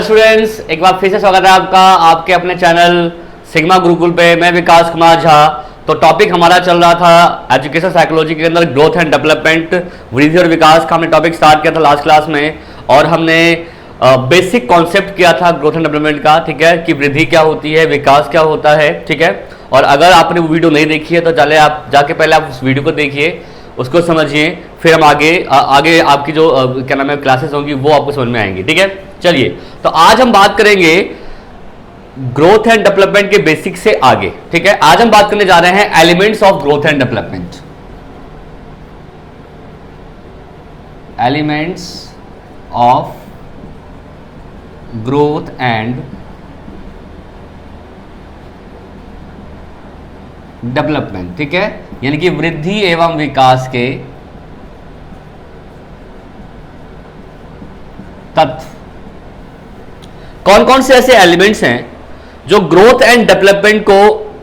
Hello students, एक बार फिर से स्वागत है आपका आपके अपने चैनल सिग्मा गुरुकुल पे। मैं विकास कुमार झा। तो टॉपिक हमारा चल रहा था एजुकेशन साइकोलॉजी के अंदर ग्रोथ एंड डेवलपमेंट, वृद्धि और विकास का हमने टॉपिक स्टार्ट किया था लास्ट क्लास में। और हमने बेसिक कॉन्सेप्ट किया था ग्रोथ एंड डेवलपमेंट का, ठीक है, कि वृद्धि क्या होती है, विकास क्या होता है, ठीक है। और अगर आपने वो वीडियो नहीं देखी है तो चले आप जाके पहले आप उस वीडियो को देखिए, उसको समझिए, फिर हम आगे आपकी जो क्या नाम है क्लासेस होंगी वो आपको समझ में आएंगी, ठीक है। चलिए, तो आज हम बात करेंगे ग्रोथ एंड डेवलपमेंट के बेसिक से आगे, ठीक है। आज हम बात करने जा रहे हैं elements of growth and development. Elements of growth and development, ठीक है, यानी कि वृद्धि एवं विकास के तत्व। कौन कौन से ऐसे एलिमेंट्स हैं जो ग्रोथ एंड डेवलपमेंट को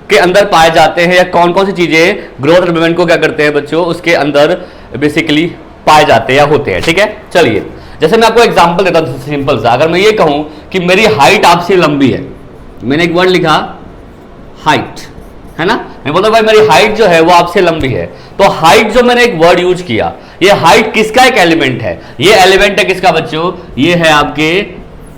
के अंदर पाए जाते हैं, या कौन कौन सी चीजें ग्रोथ एंड डेवलपमेंट को क्या करते हैं बच्चों, उसके अंदर बेसिकली पाए जाते हैं या होते हैं, ठीक है। चलिए, जैसे मैं आपको एग्जांपल देता हूं सिंपल सा। अगर मैं ये कहूं कि मेरी हाइट आपसे लंबी है, मैंने एक वर्ड लिखा हाइट, है ना। मैं बोलता हूं भाई मेरी हाइट जो है वो आपसे लंबी है, तो हाइट जो मैंने एक वर्ड यूज किया, ये हाइट किसका एक एलिमेंट है? ये एलिमेंट है किसका बच्चों? ये है आपके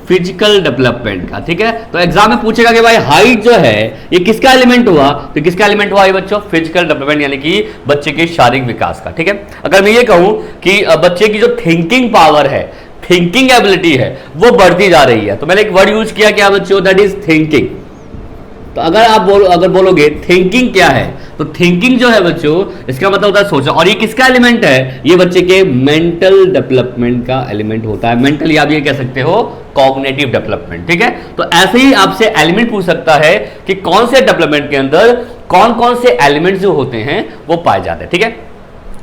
फिजिकल डेवलपमेंट का, ठीक है। तो एग्जाम में पूछेगा कि भाई हाइट जो है ये किसका एलिमेंट हुआ, तो किसका एलिमेंट हुआ ये बच्चों? फिजिकल डेवलपमेंट, यानी कि बच्चे के शारीरिक विकास का, ठीक है। अगर मैं ये कहूं कि बच्चे की जो थिंकिंग पावर है, थिंकिंग एबिलिटी है, वो बढ़ती जा रही है, तो मैंने एक वर्ड यूज किया क्या बच्चों? That is thinking. तो अगर आप बोलोगे थिंकिंग क्या है, तो थिंकिंग जो है बच्चों, इसका मतलब होता है सोचना। और ये किसका एलिमेंट है? ये बच्चे के मेंटल डेवलपमेंट का एलिमेंट होता है। मेंटल, या आप ये कह सकते हो कॉग्निटिव डेवलपमेंट, ठीक है। तो ऐसे ही आपसे एलिमेंट पूछ सकता है कि कौन से डेवलपमेंट के अंदर कौन कौन से एलिमेंट जो होते हैं वो पाए जाते हैं, ठीक है।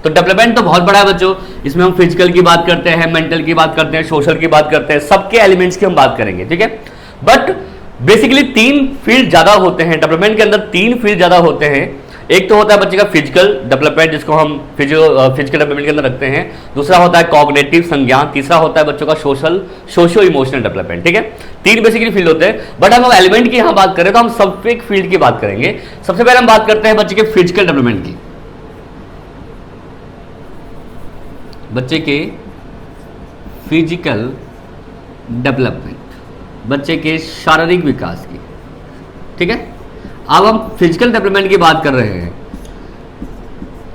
तो डेवलपमेंट तो बहुत बड़ा है बच्चों, इसमें हम फिजिकल की बात करते हैं, मेंटल की बात करते हैं, सोशल की बात करते हैं, सबके एलिमेंट्स की हम बात करेंगे, ठीक है। बट बेसिकली तीन फील्ड ज्यादा होते हैं डेवलपमेंट के अंदर, तीन फील्ड ज्यादा होते हैं। एक तो होता है बच्चे का फिजिकल डेवलपमेंट, जिसको हम फिजिकल डेवलपमेंट के अंदर रखते हैं। दूसरा होता है कॉग्निटिव संज्ञान। तीसरा होता है बच्चों का सोशो इमोशनल डेवलपमेंट, ठीक है। तीन बेसिकली फील्ड होते हैं। बट हम एलिमेंट की यहां बात करें तो हम सब एक फील्ड की बात करेंगे। सबसे पहले हम बात करते हैं बच्चे के फिजिकल डेवलपमेंट की, बच्चे के फिजिकल डेवलपमेंट, बच्चे के शारीरिक विकास की, ठीक है। अब हम फिजिकल डेवलपमेंट की बात कर रहे हैं।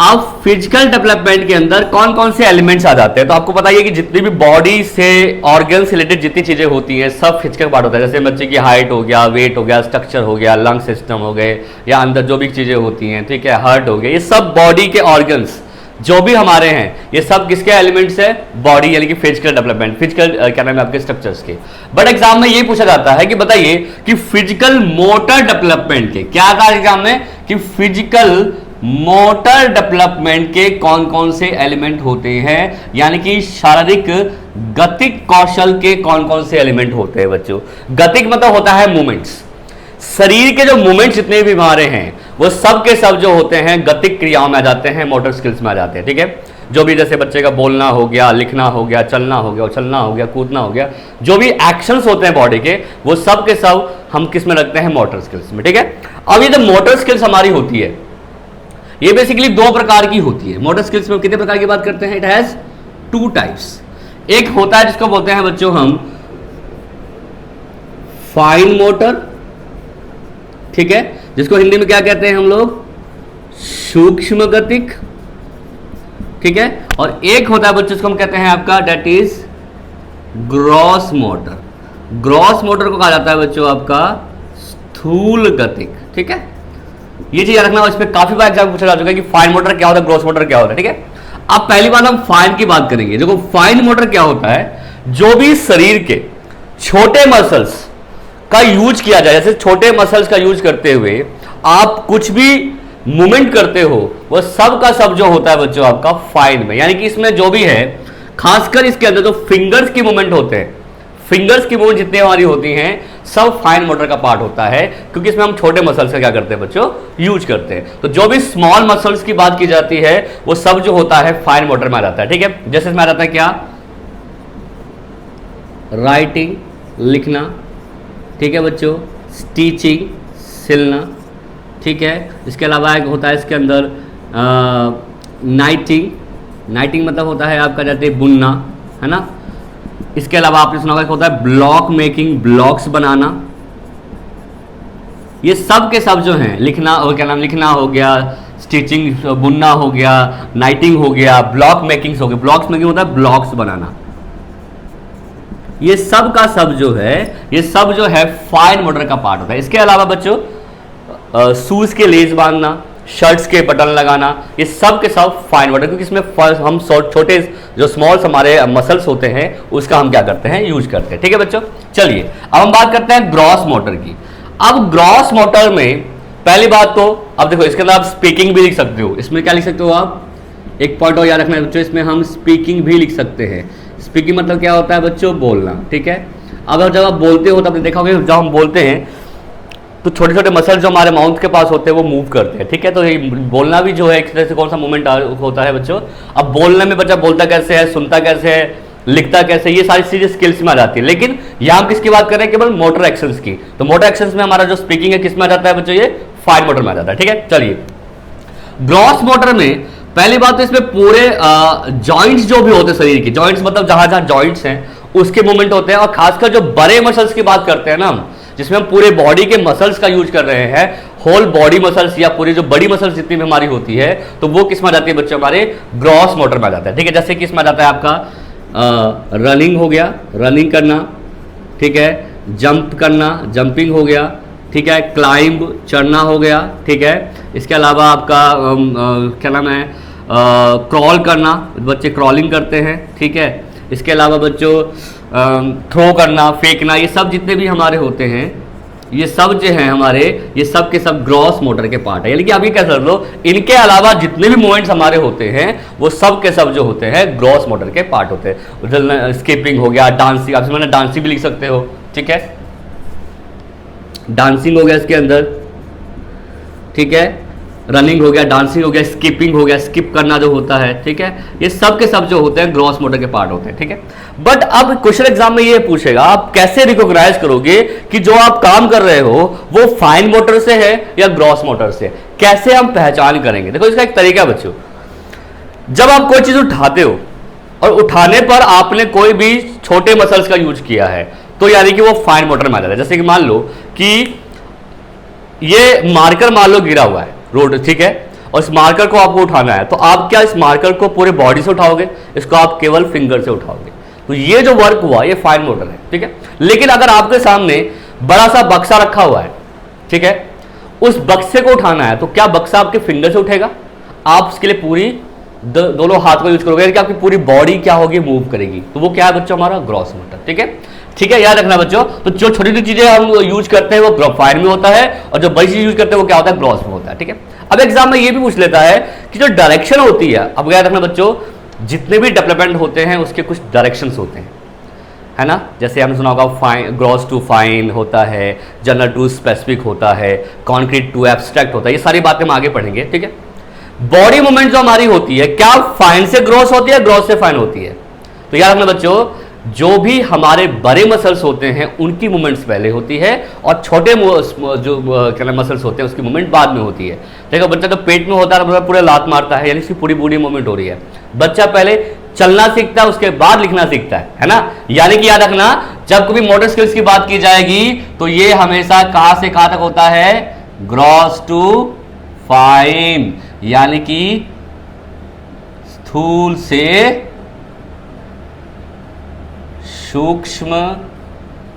अब फिजिकल डेवलपमेंट के अंदर कौन कौन से एलिमेंट्स आ जाते हैं, तो आपको पता ही है कि जितनी भी बॉडी से ऑर्गन से रिलेटेड जितनी चीजें होती हैं सब फिजिकल पार्ट होता है। जैसे बच्चे की हाइट हो गया, वेट हो गया, स्ट्रक्चर हो गया, लंग सिस्टम हो गए, या अंदर जो भी चीजें होती हैं, ठीक है, हार्ट हो गया, ये सब बॉडी के ऑर्गन्स जो भी हमारे हैं, ये सब किसके एलिमेंट्स है? बॉडी, यानी कि फिजिकल डेवलपमेंट, फिजिकल क्या नाम है आपके स्ट्रक्चर्स के। बट एग्जाम में ये पूछा जाता है कि बताइए कि फिजिकल मोटर डेवलपमेंट के क्या था एग्जाम में, कि फिजिकल मोटर डेवलपमेंट के कौन कौन से एलिमेंट होते हैं, यानी कि शारीरिक गतिक कौशल के कौन कौन से एलिमेंट होते हैं बच्चों। गतिक मतलब होता है मूवमेंट्स, शरीर के जो मूवमेंट्स जितने भी हमारे हैं वो सब के सब जो होते हैं गतिक क्रियाओं में आ जाते हैं, मोटर स्किल्स में आ जाते हैं, ठीक है। जो भी जैसे बच्चे का बोलना हो गया, लिखना हो गया, चलना हो गया, उछलना हो गया, कूदना हो गया, जो भी एक्शंस होते हैं बॉडी के, वो सब के सब हम किस में रखते हैं? मोटर स्किल्स में, ठीक है। अब ये जो मोटर स्किल्स हमारी होती है, ये बेसिकली दो प्रकार की होती है। मोटर स्किल्स में कितने प्रकार की बात करते हैं? It has two types. एक होता है जिसको बोलते हैं बच्चों हम फाइन मोटर, ठीक है, जिसको हिंदी में क्या कहते हैं हम लोग? सूक्ष्म गतिक, ठीक है। और एक होता है बच्चों जिसको हम कहते हैं आपका that is gross motor. Gross motor को कहा जाता है बच्चों आपका स्थूल गतिक, ठीक है। ये चीज रखना, इस पे काफी बार एग्जाम पूछा जा चुका है कि फाइन मोटर क्या होता है, ग्रॉस मोटर क्या होता है, ठीक है। अब पहली बात हम फाइन की बात करेंगे। देखो फाइन मोटर क्या होता है? जो भी शरीर के छोटे मसल्स का यूज किया जाए, जैसे छोटे मसल्स का यूज करते हुए आप कुछ भी मूवमेंट करते हो, वो सब का सब जो होता है बच्चों आपका फाइन में, यानी कि इसमें जो भी है, खासकर इसके अंदर जो फिंगर्स की मूवमेंट होते हैं, फिंगर्स की मूवमेंट जितनी हमारी होती हैं सब फाइन मोटर का पार्ट होता है, क्योंकि इसमें हम छोटे मसल्स का क्या करते हैं बच्चों? यूज करते हैं। तो जो भी स्मॉल मसल्स की बात की जाती है वो सब जो होता है फाइन मोटर में आ जाता है, ठीक है। जैसे इसमें आ जाता है क्या? राइटिंग, लिखना, ठीक है बच्चों, स्टिचिंग, सिलना, ठीक है। इसके अलावा एक होता है इसके अंदर नाइटिंग, नाइटिंग मतलब होता है आपका जैसे बुनना, है ना। इसके अलावा आपने सुना होगा होता है ब्लॉक मेकिंग, ब्लॉक्स बनाना। ये सब के सब जो हैं, लिखना और क्या नाम, लिखना हो गया, स्टिचिंग बुनना हो गया, नाइटिंग हो गया, ब्लॉक मेकिंग हो गया। ब्लॉक्स मेकिंग होता है ब्लॉक्स बनाना। ये सब का सब जो है, ये सब जो है फाइन मोटर का पार्ट होता है। इसके अलावा बच्चों शूज के लेस बांधना, शर्ट्स के बटन लगाना, ये सब के सब फाइन मोटर, क्योंकि इसमें हम छोटे जो स्मॉल्स हमारे मसल्स होते हैं उसका हम क्या करते हैं, यूज करते हैं, ठीक है बच्चों। चलिए अब हम बात करते हैं ग्रॉस मोटर की। अब ग्रॉस मोटर में पहली बात तो अब देखो, इसके अंदर आप स्पीकिंग भी लिख सकते हो। इसमें क्या लिख सकते हो आप, एक पॉइंट और याद रखना है बच्चों, इसमें हम स्पीकिंग भी लिख सकते हैं। स्पीकिंग मतलब क्या होता है बच्चों, बोलना, ठीक है। अब जब आप बोलते हो तो आपने देखा होगा जब हम बोलते हैं तो छोटे छोटे मसल जो हमारे माउथ के पास होते हैं वो मूव करते हैं, ठीक है। तो ये बोलना भी जो है एक तरह से कौन सा मूवमेंट होता है बच्चों। अब बोलने में बच्चा बोलता कैसे है, सुनता कैसे है, लिखता कैसे, ये सारी चीजें स्किल्स में आ जाती है। लेकिन यहाँ हम किसकी बात कर रहे हैं, केवल मोटर एक्शंस की। तो मोटर एक्शंस में हमारा जो स्पीकिंग है किस में आ जाता है बच्चों, ये फाइन मोटर में आ जाता है, ठीक है। चलिए ग्रॉस मोटर में पहली बात तो इसमें पूरे जॉइंट्स जो भी होते हैं शरीर की, जॉइंट्स मतलब जहां जहां जॉइंट्स हैं उसके मूवमेंट होते हैं। और खासकर जो बड़े मसल्स की बात करते हैं ना हम, जिसमें हम पूरे बॉडी के मसल्स का यूज कर रहे हैं, होल बॉडी मसल्स या पूरी जो बड़ी मसल्स जितनी भी हमारी होती है, तो वो किस में आ जाती है बच्चों, हमारे ग्रॉस मोटर में आ जाता है, ठीक है। जैसे कि इसमें आ जाता है आपका रनिंग हो गया, रनिंग करना, ठीक है, जंप करना, जंपिंग हो गया, ठीक है, क्लाइंब, चढ़ना हो गया, ठीक है। इसके अलावा आपका क्या नाम है, क्रॉल करना, बच्चे क्रॉलिंग करते हैं, ठीक है। इसके अलावा बच्चों थ्रो करना, फेंकना, ये सब जितने भी हमारे होते हैं, ये सब जो हैं हमारे, ये सब के सब ग्रॉस मोटर के पार्ट है। यानी कि आप ये कह सकते हो इनके अलावा जितने भी मूवमेंट्स हमारे होते हैं वो सब के सब जो होते हैं ग्रॉस मोटर के पार्ट होते हैं। स्किपिंग हो गया, डांसिंग, आप मैंने डांसिंग भी लिख सकते हो, ठीक है, डांसिंग हो गया इसके अंदर, ठीक है, रनिंग हो गया, डांसिंग हो गया, स्किपिंग हो गया, स्किप करना जो होता है, ठीक है। ये सब के सब जो होते हैं ग्रॉस मोटर के पार्ट होते हैं, ठीक है। बट अब क्वेश्चन एग्जाम में ये पूछेगा, आप कैसे रिकॉग्नाइज करोगे कि जो आप काम कर रहे हो वो फाइन मोटर से है या ग्रॉस मोटर से, कैसे हम पहचान करेंगे। देखो इसका एक तरीका बच्चों, जब आप कोई चीज उठाते हो और उठाने पर आपने कोई भी छोटे मसल्स का यूज किया है तो यानी कि वो फाइन मोटर में आ जाता है। जैसे कि मान लो कि ये मार्कर मान लो गिरा हुआ है रोड, ठीक है, और इस मार्कर को आपको उठाना है, तो आप क्या इस मार्कर को पूरे बॉडी से उठाओगे, इसको आप केवल फिंगर से उठाओगे। तो ये जो वर्क हुआ ये फाइन मोटर है, ठीक है। लेकिन अगर आपके सामने बड़ा सा बक्सा रखा हुआ है, ठीक है, उस बक्से को उठाना है तो क्या बक्सा आपके फिंगर से उठेगा, आप उसके लिए पूरी दोनों हाथ को यूज करोगे कि आपकी पूरी बॉडी क्या होगी, मूव करेगी। तो वो क्या है बच्चों, हमारा ग्रॉस मोटर, ठीक है, ठीक है, याद रखना बच्चों। तो जो छोटी छोटी चीजें हम यूज करते हैं वो फाइन में होता है और जो बड़ी चीज यूज करते हैं वो क्या होता है, ग्रॉस में होता है, ठीक है। अब एग्जाम में ये भी पूछ लेता है कि जो डायरेक्शन होती है, अब याद रखना बच्चों, जितने भी डेवलपमेंट होते हैं उसके कुछ डायरेक्शंस होते हैं, है ना। जैसे हमने सुना होगा फाइन, ग्रॉस टू फाइन होता है, जनरल टू स्पेसिफिक होता है, कॉन्क्रीट टू एब्स्ट्रैक्ट होता है, ये सारी बातें हम आगे पढ़ेंगे, ठीक है। बॉडी मूवमेंट जो हमारी होती है क्या फाइन से ग्रॉस होती है, ग्रॉस से फाइन होती है। तो याद रखना बच्चों, जो भी हमारे बड़े मसल्स होते हैं उनकी मूवमेंट्स पहले होती है और छोटे जो क्या मसल्स होते हैं उसकी मूवमेंट बाद में होती है। देखो बच्चा तो पेट में होता है पूरा लात मारता है, यानी इसकी पूरी बॉडी मूवमेंट हो रही है। बच्चा पहले चलना सीखता है उसके बाद लिखना सीखता है ना। यानी कि याद रखना, जब कभी मोटर स्किल्स की बात की जाएगी तो ये हमेशा कहां से कहां तक होता है, ग्रॉस टू फाइन, यानी कि स्थूल से सूक्ष्म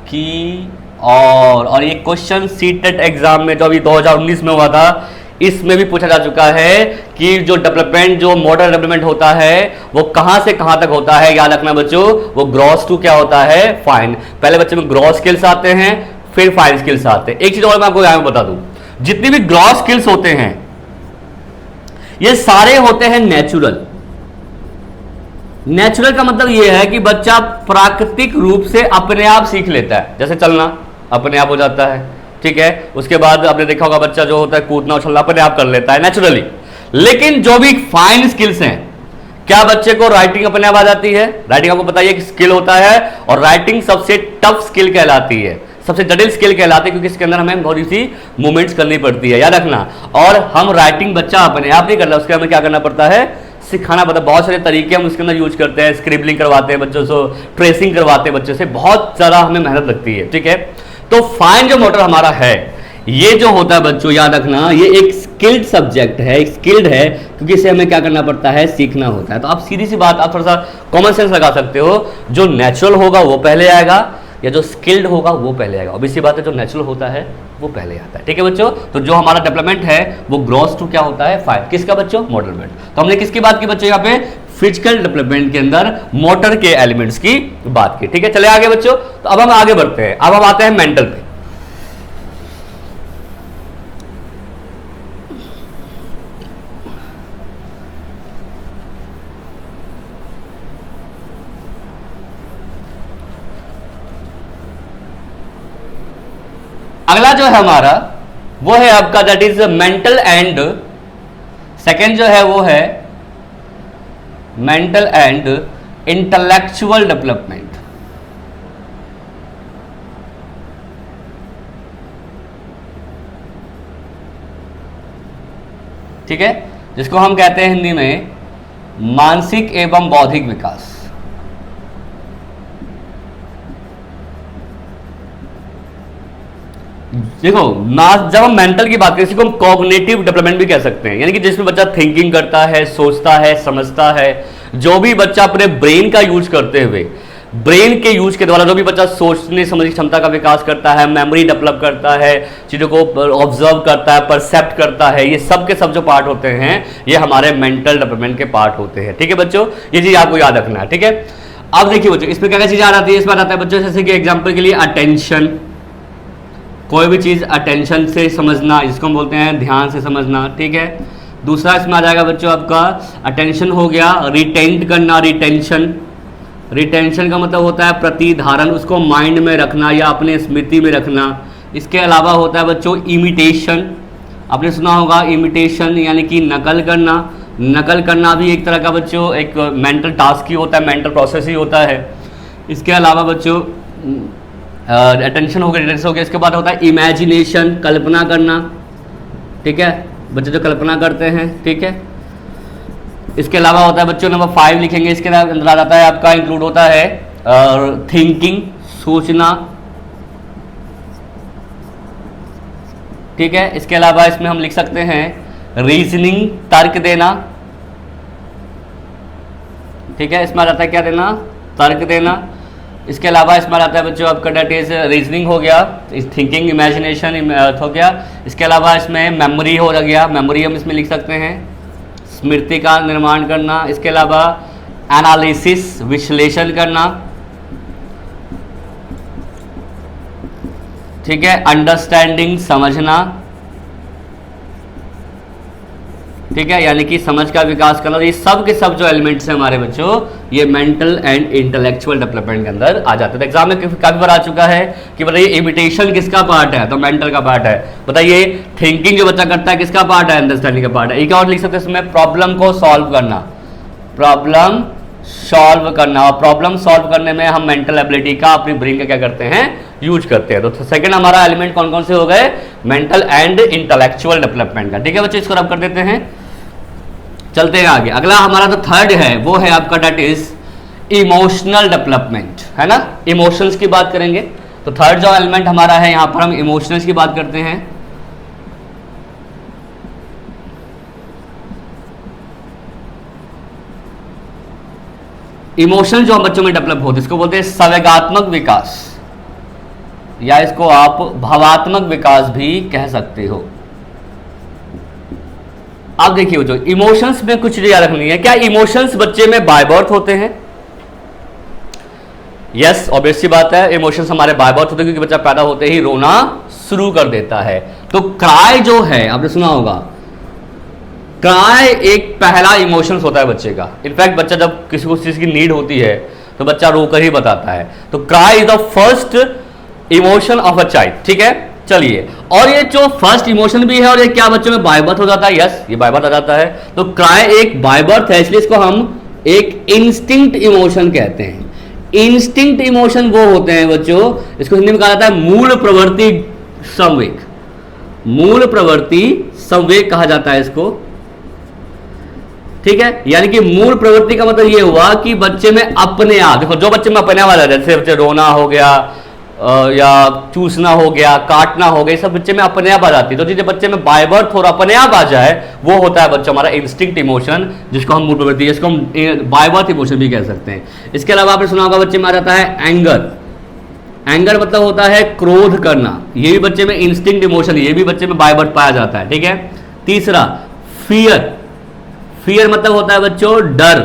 की और ये क्वेश्चन सीटेट एग्जाम में जो अभी 2019 में हुआ था इसमें भी पूछा जा चुका है कि जो डेवलपमेंट, जो मोटर डेवलपमेंट होता है वो कहां से कहां तक होता है। याद रखना बच्चों, वो ग्रॉस टू क्या होता है, फाइन। पहले बच्चे में ग्रॉस स्किल्स आते हैं फिर फाइन स्किल्स आते हैं। एक चीज और मैं आपको यहां बता दूं, जितनी भी ग्रॉस स्किल्स होते हैं ये सारे होते हैं नेचुरल। नेचुरल का मतलब यह है कि बच्चा प्राकृतिक रूप से अपने आप सीख लेता है, जैसे चलना अपने आप हो जाता है, ठीक है। उसके बाद आपने देखा होगा बच्चा जो होता है कूदना उछलना अपने आप कर लेता है नेचुरली। लेकिन जो भी फाइन स्किल्स हैं, क्या बच्चे को राइटिंग अपने आप आ जाती है? राइटिंग आपको पता है कि स्किल होता है, और राइटिंग सबसे टफ स्किल कहलाती है, सबसे जटिल स्किल कहलाती है, क्योंकि इसके अंदर हमें बहुत सी मूवमेंट्स करनी पड़ती है, याद रखना। और हम राइटिंग बच्चा अपने आप नहीं करता, उसके हमें क्या करना पड़ता है? सिखाना पड़ता है। बहुत सारे तरीके हम उसके अंदर यूज करते हैं, स्क्रिबलिंग करवाते हैं बच्चों से, ट्रेसिंग करवाते हैं बच्चों से, बहुत ज़्यादा हमें मेहनत लगती है, ठीक है। तो फाइन जो मोटर हमारा है, ये जो होता है बच्चों, याद रखना, ये एक स्किल्ड सब्जेक्ट है, स्किल्ड है, क्योंकि इसे हमें क्या करना पड़ता है? सीखना होता है। तो आप सीधी सी बात, आप थोड़ा सा कॉमन सेंस लगा सकते हो, जो नेचुरल होगा वो पहले आएगा, या जो स्किल्ड होगा वो पहले आएगा। ऑब्वियसली बात है, जो नेचुरल होता है वो पहले आता है, ठीक है बच्चों। तो जो हमारा डेवलपमेंट है वो ग्रॉस टू क्या होता है? 5। किसका बच्चों? Motor development. तो हमने किसकी बात की बच्चों? यहाँ पे फिजिकल डेवलपमेंट के अंदर मोटर के एलिमेंट्स की बात की, ठीक है। चले आगे बच्चों। तो अब हम आगे बढ़ते हैं, अब हम आते हैं मेंटल पे। अगला जो है हमारा वो है आपका, that is mental and, second जो है वो है मेंटल एंड इंटेलेक्चुअल डेवलपमेंट। ठीक है, जिसको हम कहते हैं हिंदी में मानसिक एवं बौद्धिक विकास। देखो जब हम मेंटल की बात करें, इसी को हम कॉग्निटिव डेवलपमेंट भी कह सकते हैं, यानी कि जिसमें बच्चा थिंकिंग करता है, सोचता है, समझता है। जो भी बच्चा अपने ब्रेन का यूज करते हुए, ब्रेन के यूज के द्वारा जो भी बच्चा सोचने समझने की क्षमता का विकास करता है, मेमोरी डेवलप करता है, चीज़ों को ऑब्जर्व करता है, परसेप्ट करता है, ये सब के सब जो पार्ट होते हैं ये हमारे मेंटल डेवलपमेंट के पार्ट होते हैं, ठीक है बच्चों। ये चीज़ आपको याद रखना है, ठीक है। अब देखिए बच्चों, इसमें क्या क्या चीज़ें आ जाती है? इसमें आता है बच्चों, जैसे कि एग्जाम्पल के लिए अटेंशन, कोई भी चीज़ अटेंशन से समझना, जिसको हम बोलते हैं ध्यान से समझना, ठीक है। दूसरा इसमें आ जाएगा बच्चों आपका अटेंशन हो गया, रिटेंट करना, रिटेंशन। रिटेंशन का मतलब होता है प्रतिधारण, उसको माइंड में रखना या अपने स्मृति में रखना। इसके अलावा होता है बच्चों इमिटेशन, आपने सुना होगा इमिटेशन, यानी कि नकल करना। नकल करना भी एक तरह का बच्चों एक मेंटल टास्क ही होता है, मेंटल प्रोसेस ही होता है। इसके अलावा बच्चों अटेंशन हो गया, रिटेंशन हो गया। इसके बाद होता है इमेजिनेशन, कल्पना करना, ठीक है, बच्चे जो कल्पना करते हैं, ठीक है। इसके अलावा होता है बच्चों नंबर 5 लिखेंगे, इसके अंदर आ जाता है आपका, इंक्लूड होता है थिंकिंग, सोचना, ठीक है। इसके अलावा इसमें हम लिख सकते हैं रीजनिंग, तर्क देना, ठीक है। इसमें आ जाता है क्या देना? तर्क देना। इसके अलावा इसमें आता है बच्चों आपका डेट इज रीजनिंग हो गया, थिंकिंग, इमेजिनेशन हो गया। इसके अलावा इसमें मेमोरी हो गया, मेमोरी हम इसमें लिख सकते हैं, स्मृति का निर्माण करना। इसके अलावा एनालिसिस, विश्लेषण करना, ठीक है। अंडरस्टैंडिंग, समझना, ठीक है, यानी कि समझ का विकास करना। ये सब के सब जो एलिमेंट्स हैं हमारे बच्चों, ये मेंटल एंड इंटेलेक्चुअल डेवलपमेंट के अंदर आ जाते हैं। तो एग्जाम में काफी बार आ चुका है कि बताइए इमिटेशन किसका पार्ट है? तो मेंटल का पार्ट है। बताइए थिंकिंग जो बच्चा करता है किसका पार्ट है? अंडरस्टैंडिंग का पार्ट है। एक और लिख सकते हैं इसमें प्रॉब्लम को सॉल्व करना, प्रॉब्लम सॉल्व करना। और प्रॉब्लम सॉल्व करने में हम मेंटल एबिलिटी का, अपनी ब्रेन का क्या करते हैं? यूज करते हैं। तो सेकंड हमारा एलिमेंट कौन कौन से हो गए? मेंटल एंड इंटेलेक्चुअल डेवलपमेंट का, ठीक है बच्चों। इसको रब कर देते हैं, चलते हैं आगे। अगला हमारा जो थर्ड है वो है आपका डेट इज इमोशनल डेवलपमेंट, है ना। इमोशंस की बात करेंगे, तो थर्ड जो एलिमेंट हमारा है यहां पर हम इमोशंस की बात करते हैं। इमोशन जो हम बच्चों में डेवलप होते हैं इसको बोलते हैं संवेगात्मक विकास, या इसको आप भावात्मक विकास भी कह सकते हो। आप देखिए जो इमोशंस में कुछ चीजें याद रखनी है। क्या इमोशंस बच्चे में बाय बर्थ होते हैं? यस, ऑब्वियस सी बात है, इमोशंस हमारे बाय बर्थ होते हैं, क्योंकि बच्चा पैदा होते ही रोना शुरू कर देता है। तो क्राई जो है, आपने सुना होगा, क्राई एक पहला इमोशंस होता है बच्चे का। इनफैक्ट बच्चा जब किसी को चीज की नीड होती है तो बच्चा रोकर ही बताता है। तो cry is the first emotion of a child, ठीक है। चलिए, और ये जो फर्स्ट इमोशन भी है, और ये क्या बच्चों में बाय बर्थ हो जाता है? यस, ये बाय बर्थ आ जाता है। तो क्राई एक बाय बर्थ है, इसलिए इसको हम एक इंस्टिंक्ट इमोशन कहते हैं। इंस्टिंक्ट इमोशन वो होते हैं बच्चों, इसको हिंदी में कहा जाता है मूल प्रवृत्ति संवेग। मूल प्रवृत्ति संवेग कहा जाता है इसको, ठीक है। यानी कि मूल प्रवृत्ति का मतलब ये हुआ कि बच्चे में अपने आप, देखो जो बच्चे में अपने आप आ जाता है, जैसे बच्चे रोना हो गया या चूसना हो गया, काटना हो गया, सब बच्चे में अपने आप आ जाती है। तो जो बच्चे में बाय बर्थ और अपने आप आ जाए वो होता है बच्चा हमारा इंस्टिंक्ट इमोशन, जिसको हम मूल प्रवृत्ति, जिसको हम बाय बर्थ इमोशन भी कह सकते हैं। इसके अलावा आपने सुना होगा बच्चे में आ जाता है एंगर। एंगर मतलब होता है क्रोध करना, ये भी बच्चे में इंस्टिंक्ट इमोशन, ये भी बच्चे में बाय बर्थ पाया जाता है, ठीक है। तीसरा फियर। फियर मतलब होता है बच्चों डर,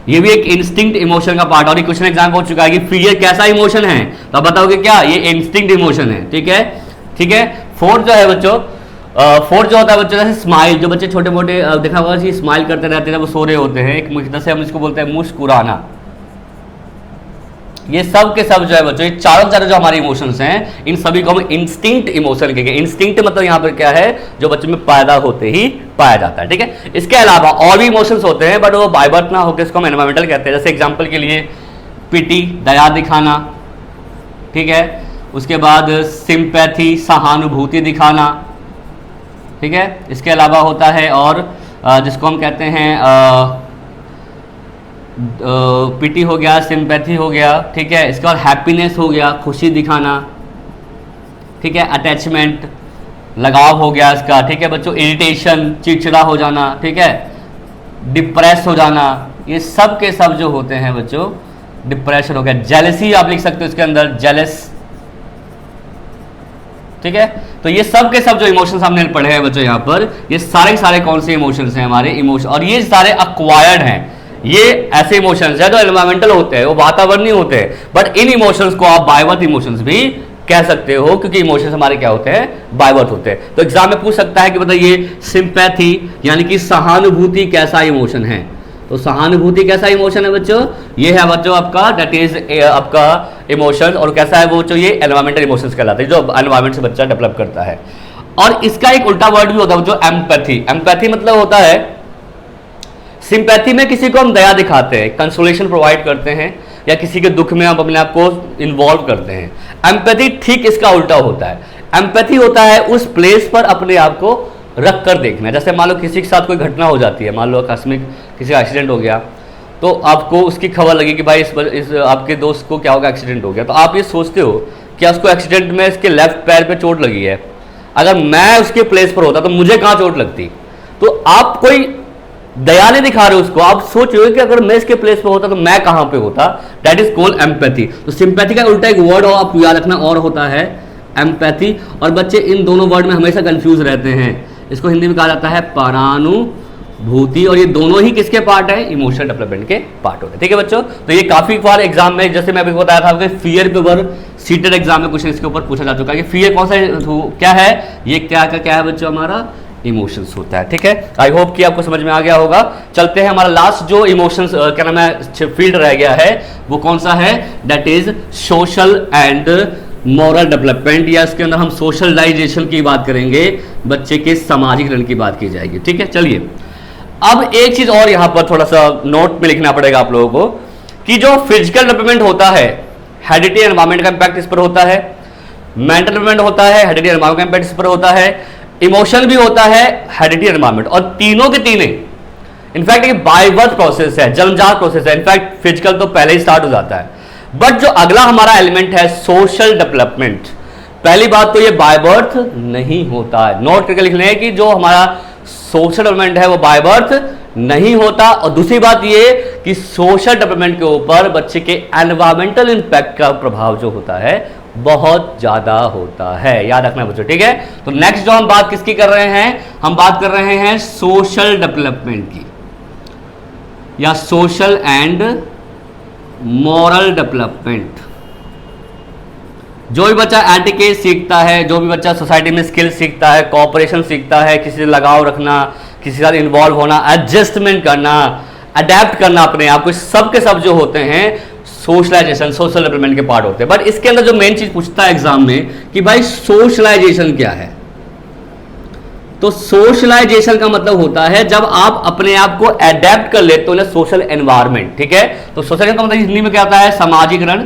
ये भी एक इंस्टिंक्ट इमोशन का पार्ट। और ये क्वेश्चन एग्जाम हो चुका है कि फियर कैसा इमोशन है, तो आप बताओगे क्या, ये इंस्टिंक्ट इमोशन है, ठीक है, ठीक है। फोर्थ जो है बच्चों, फोर्थ जो होता है बच्चों जैसे स्माइल, जो बच्चे छोटे मोटे देखा होगा कि स्माइल करते रहते हैं जब वो सो रहे होते हैं, एक जैसे हम इसको बोलते हैं मुस्कुराना। ये सब के सब जो है बच्चों, ये चारों जो हमारे इमोशंस हैं, इन सभी को हम इंस्टिंक्ट इमोशन कहेंगे। इंस्टिंक्ट मतलब यहाँ पर क्या है, जो बच्चे में पैदा होते ही पाया जाता है, ठीक है। इसके अलावा और भी इमोशंस होते हैं, बट वो बाय बर्थ ना होकर इसको हम एनवायरमेंटल कहते हैं। जैसे एग्जांपल के लिए पिटी, दया दिखाना, ठीक है। उसके बाद सिंपैथी, सहानुभूति दिखाना, ठीक है। इसके अलावा होता है और जिसको हम कहते हैं पिटी हो गया, सिंपैथी हो गया, ठीक है। इसके बाद हैप्पीनेस हो गया, खुशी दिखाना, ठीक है। अटैचमेंट, लगाव हो गया इसका, ठीक है बच्चों। इरिटेशन, चिड़चिड़ा हो जाना, ठीक है। डिप्रेस हो जाना, ये सब के सब जो होते हैं बच्चों, डिप्रेशन हो गया। जेलसी आप लिख सकते हो इसके अंदर, जेलस, ठीक है। तो ये सब के सब जो इमोशंस हमने पढ़े हैं बच्चों यहाँ पर, ये सारे कौन से इमोशंस हैं हमारे इमोशन, और ये सारे अक्वायर्ड हैं। ये ऐसे इमोशंस है जो एनवायरमेंटल होते हैं, वो वातावरणीय होते हैं, बट इन इमोशंस को आप बाय बर्थ इमोशंस भी कह सकते हो, क्योंकि इमोशंस हमारे क्या होते हैं, बाय बर्थ होते हैं। तो एग्जाम में पूछ सकता है कि बताइए सिंपैथी यानी कि सहानुभूति कैसा इमोशन है। तो सहानुभूति कैसा इमोशन है बच्चों, ये है बच्चों आपका दैट इज आपका इमोशन। और कैसा है वो बच्चों, ये एनवायरमेंटल इमोशंस कहलाते हैं, जो एनवायरमेंट से बच्चा डेवलप करता है। और इसका एक उल्टा वर्ड भी होता है जो एम्पैथी। एम्पैथी मतलब होता है, सिंपैथी में किसी को हम दया दिखाते हैं, कंसोलेशन प्रोवाइड करते हैं, या किसी के दुख में हम अपने आप को इन्वॉल्व करते हैं। एम्पैथी ठीक इसका उल्टा होता है। एम्पैथी होता है उस प्लेस पर अपने आप को रख कर देखना। जैसे मान लो किसी के साथ कोई घटना हो जाती है, मान लो आकस्मिक किसी का एक्सीडेंट हो गया, तो आपको उसकी खबर लगी कि भाई इस आपके दोस्त को क्या होगा, एक्सीडेंट हो गया। तो आप ये सोचते हो कि उसको एक्सीडेंट में इसके लेफ्ट पैर पे चोट लगी है, अगर मैं उसके प्लेस पर होता तो मुझे कहाँ चोट लगती। तो आप कोई दया नहीं दिखा रहे उसको, आप सोच रहे हो कि अगर मैं इसके प्लेस पे होता तो मैं कहां पे होता। That is called empathy. तो सिंपैथी का उल्टा एक वर्ड हो आप याद रखना और होता है एम्पैथी। और बच्चे इन दोनों वर्ड में हमेशा कंफ्यूज रहते हैं। इसको हिंदी में कहा जाता है परानुभूति, और ये दोनों ही किसके पार्ट है, इमोशनल डेवलपमेंट के पार्ट होते हैं, ठीक है बच्चों। तो ये काफी बार एग्जाम में, जैसे मैं अभी बताया था, फियर के ऊपर सीटेड एग्जाम में क्वेश्चन इसके ऊपर पूछा जा चुका है कि फियर कौन सा क्या है, ये क्या है बच्चों, हमारा इमोशंस होता है, ठीक है। आई होप कि आपको समझ में आ गया होगा। चलते हैं, हमारा लास्ट जो इमोशंस क्या नाम है फील्ड रह गया है, वो कौन सा है, that is social and moral development, या इसके अंदर हम सोशलाइजेशन की बात करेंगे, बच्चे के सामाजिकरण की बात की जाएगी, ठीक है। चलिए, अब एक चीज और यहां पर थोड़ा सा नोट में लिखना पड़ेगा आप लोगों को, कि जो फिजिकल डेवलपमेंट होता है, हेरिडिटी एनवायरमेंट का इंपैक्ट इस पर होता है, मेंटल डेवलपमेंट होता है, हेरिडिटी एनवायरमेंट का इंपैक्ट इस पर होता है, इमोशन भी होता है, हेरिडिटी एनवायरमेंट, और तीनों के तीनों इनफैक्ट ये बाय बर्थ प्रोसेस है, जन्मजात प्रोसेस है। इनफैक्ट फिजिकल तो पहले ही स्टार्ट हो जाता है, बट जो अगला हमारा एलिमेंट है सोशल डेवलपमेंट, पहली बात तो ये बाय बर्थ नहीं होता है। नोट करके लिख लें कि जो हमारा सोशल डेवलपमेंट है वो बाय बर्थ नहीं होता। और दूसरी बात ये कि सोशल डेवलपमेंट के ऊपर बच्चे के एनवायरमेंटल इंपैक्ट का प्रभाव जो होता है बहुत ज्यादा होता है, याद रखना बच्चों, ठीक है। तो नेक्स्ट जो हम बात किसकी कर रहे हैं, हम बात कर रहे हैं सोशल डेवलपमेंट की, या सोशल एंड मॉरल डेवलपमेंट। जो भी बच्चा एटिकेट सीखता है, जो भी बच्चा सोसाइटी में स्किल सीखता है, कोऑपरेशन सीखता है, किसी से लगाव रखना, किसी के साथ इन्वॉल्व होना, एडजस्टमेंट करना, अडेप्ट करना अपने आप को, सब के सब जो होते हैं सोशलाइजेशन, सोशल डेवलपमेंट के पार्ट होते हैं। बट इसके अंदर जो मेन चीज पूछता है एग्जाम में कि भाई सोशलाइजेशन क्या है, तो सोशलाइजेशन का मतलब होता है जब आप अपने आप को एडेप्ट कर लेते हो ना सोशल एनवायरनमेंट, ठीक है। तो सोशल का मतलब हिंदी में क्या होता है, सामाजिकरण,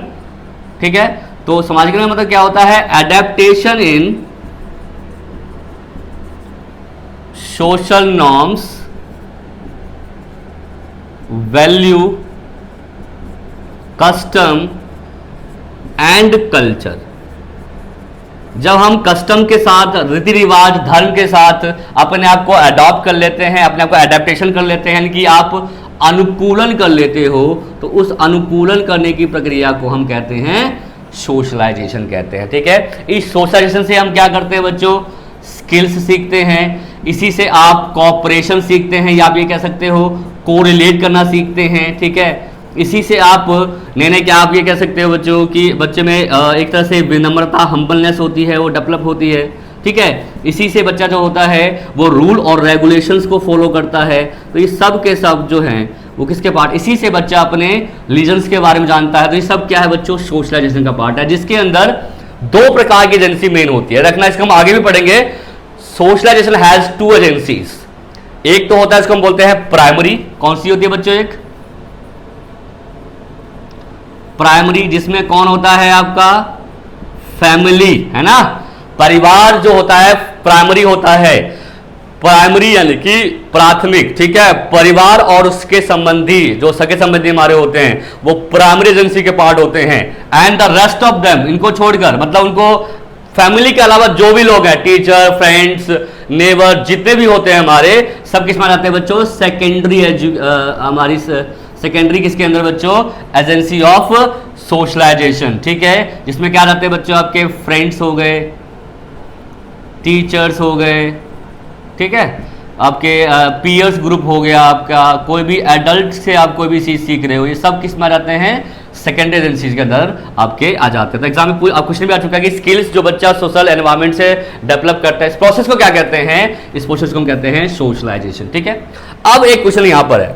ठीक है। तो सामाजिकरण का मतलब क्या होता है, adaptation in social norms, value, custom and culture. जब हम कस्टम के साथ, रीति रिवाज, धर्म के साथ अपने आप को अडॉप्ट कर लेते हैं, अपने आप को एडेप्टेशन कर लेते हैं, यानी कि आप अनुकूलन कर लेते हो, तो उस अनुकूलन करने की प्रक्रिया को हम कहते हैं सोशलाइजेशन कहते हैं, ठीक है। इस सोशलाइजेशन से हम क्या करते हैं बच्चों, स्किल्स सीखते हैं, इसी से आप कॉपरेशन सीखते हैं, या आप ये कह सकते हो कोरिलेट करना सीखते हैं, ठीक है। इसी से आप नए क्या आप ये कह सकते हो बच्चों कि बच्चे में एक तरह से विनम्रता, हम्बलनेस होती है, वो डेवलप होती है, ठीक है। इसी से बच्चा जो होता है वो रूल और रेगुलेशंस को फॉलो करता है। तो ये सब के सब जो हैं वो किसके पार्ट, इसी से बच्चा अपने रीजन्स के बारे में जानता है। तो ये सब क्या है बच्चों, सोशलाइजेशन का पार्ट है, जिसके अंदर दो प्रकार की एजेंसी मेन होती है, रखना, इसको हम आगे भी पढ़ेंगे। सोशलाइजेशन हैज टू एजेंसीज, एक तो होता है इसको हम बोलते हैं प्राइमरी, कौन सी होती है बच्चों, एक प्राइमरी, जिसमें कौन होता है आपका, फैमिली, है ना, परिवार जो होता है प्राइमरी होता है। प्राइमरी यानी कि प्राथमिक, ठीक है। परिवार और उसके संबंधी, जो सगे संबंधी हमारे होते हैं, वो प्राइमरी एजेंसी के पार्ट होते हैं। And the rest of them, इनको छोड़कर, मतलब उनको फैमिली के अलावा जो भी लोग हैं, टीचर, फ्रेंड्स, नेबर, जितने भी होते हैं हमारे, सब किस में आते हैं बच्चों, सेकेंडरी, हमारी सेकेंडरी किसके अंदर बच्चों, एजेंसी ऑफ सोशलाइजेशन, ठीक है। जिसमें क्या रहते हैं बच्चों, आपके फ्रेंड्स हो गए, टीचर्स हो गए, ठीक है, आपके पीयर्स ग्रुप हो गया, आपका कोई भी एडल्ट से आप कोई भी चीज सीख रहे हो, ये सब किस में रहते हैं, सेकेंडरी एजेंसीज के अंदर आपके आ जाते हैं। तो एग्जाम में क्वेश्चन भी आ चुका है कि स्किल्स जो बच्चा सोशल एनवायरनमेंट से डेवलप करता है, इस प्रोसेस को क्या कहते हैं, इस प्रोसेस को हम कहते हैं सोशलाइजेशन, ठीक है। अब एक क्वेश्चन यहां पर है,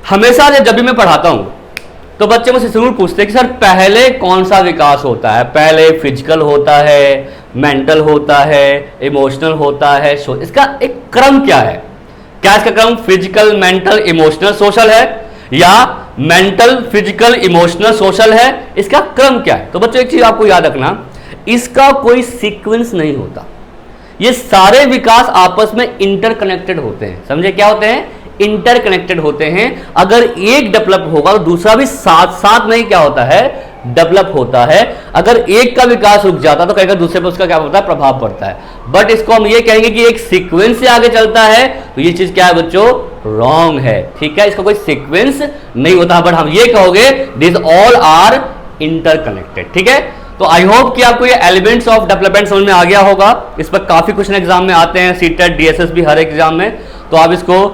हमेशा जब भी मैं पढ़ाता हूं तो बच्चे मुझसे जरूर पूछते हैं कि सर पहले कौन सा विकास होता है, पहले फिजिकल होता है, मेंटल होता है, इमोशनल होता है, इसका एक क्रम क्या है, क्या इसका क्रम फिजिकल, मेंटल, इमोशनल, सोशल है, या मेंटल, फिजिकल, इमोशनल, सोशल है, इसका क्रम क्या है। तो बच्चों एक चीज आपको याद रखना, इसका कोई सीक्वेंस नहीं होता, ये सारे विकास आपस में इंटरकनेक्टेड होते हैं, समझे, क्या होते हैं, इंटरकनेक्टेड होते हैं। अगर एक डेवलप होगा तो दूसरा भी साथ साथ में क्या होता है, डेवलप होता है। अगर एक का विकास रुक जाता तो कहेगा दूसरे पर उसका क्या होता है, प्रभाव पड़ता है। बट इसको हम ये कहेंगे कि एक सीक्वेंस से आगे चलता है, तो ये चीज क्या है बच्चों, रॉन्ग है, ठीक है। इसका कोई सीक्वेंस नहीं होता, बट हम ये कहोगे दिस ऑल आर इंटरकनेक्टेड, ठीक है। तो आई होप कि आपको ये एलिमेंट्स ऑफ डेवलपमेंट समझ में आ गया होगा। इस पर काफी क्वेश्चन एग्जाम में आते हैं, सीटेट, डीएसएस भी हर एक एग्जाम में, तो आप इसको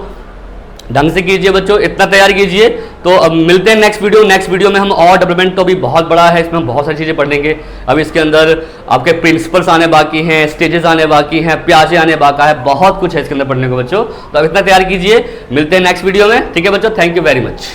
ढंग से कीजिए बच्चों, इतना तैयार कीजिए। तो अब मिलते हैं नेक्स्ट वीडियो में हम और डेवलपमेंट तो भी बहुत बड़ा है, इसमें हम बहुत सारी चीज़ें पढ़ेंगे। अब इसके अंदर आपके प्रिंसिपल्स आने बाकी हैं, स्टेजेस आने बाकी हैं, प्याजे आने बाका है, बहुत कुछ है इसके अंदर पढ़ने को बच्चों। तो अब इतना तैयार कीजिए, मिलते हैं नेक्स्ट वीडियो में, ठीक है बच्चों, थैंक यू वेरी मच।